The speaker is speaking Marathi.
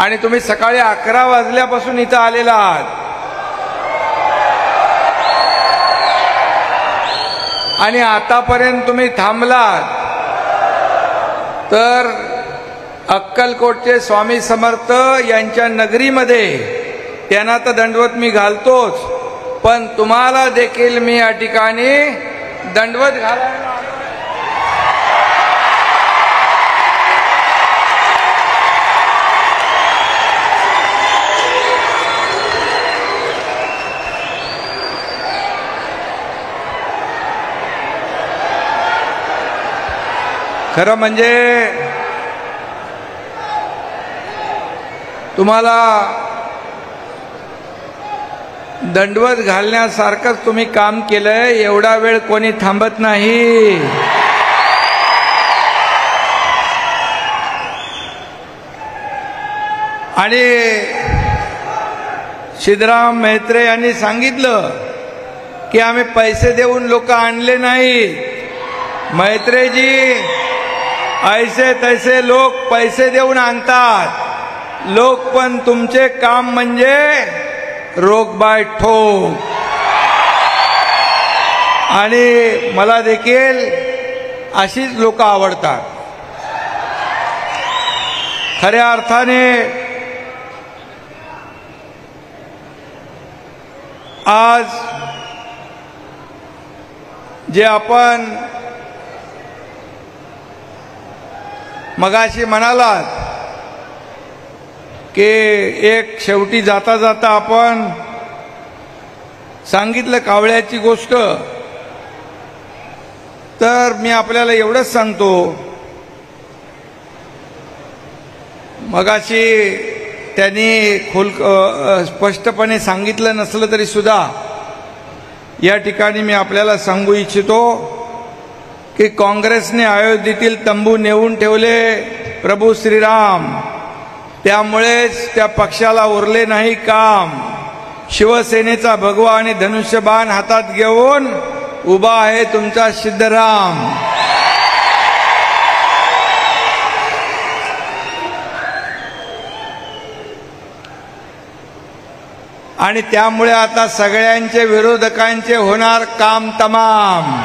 आणि तुम्ही सकाळी 11 वाजल्यापासून इथं आलेला आहात आणि आतापर्यंत तुम्ही थांबलात तर अक्कलकोटचे स्वामी समर्थ यांच्या नगरीमध्ये त्यांना तर दंडवत मी घालतोच, पण तुम्हाला देखील मी या ठिकाणी दंडवत घालायला खरं म्हणजे तुम्हाला दंडवत घालण्यासारखंच तुम्ही काम केलंय. एवढा वेळ कोणी थांबत नाही. आणि सिद्धराम म्हेत्रे यांनी सांगितलं की आम्ही पैसे देऊन लोक आणले नाहीत. मैत्रेजी, ऐसे तैसे लोक पैसे देऊन आणतात. लोक पण तुमचे काम म्हणजे रोक बाय ठोक. आणि मला देखील अशीच लोक आवडतात. खऱ्या अर्थाने आज जे आपण मगाशी म्हणालात की एक शेवटी जाता जाता आपण सांगितलं कावळ्याची गोष्ट, तर मी आपल्याला एवढंच सांगतो, मगाशी त्यांनी स्पष्टपणे सांगितलं नसलं तरी सुद्धा या ठिकाणी मी आपल्याला सांगू इच्छितो की काँग्रेसने अयोध्येतील तंबू नेऊन ठेवले प्रभू श्रीराम, त्यामुळेच त्या पक्षाला उरले नाही काम. शिवसेनेचा भगवा आणि धनुष्यबाण हातात घेऊन उभा आहे तुमचा सिद्धराम. आणि त्यामुळे आता सगळ्यांचे विरोधकांचे होणार काम तमाम.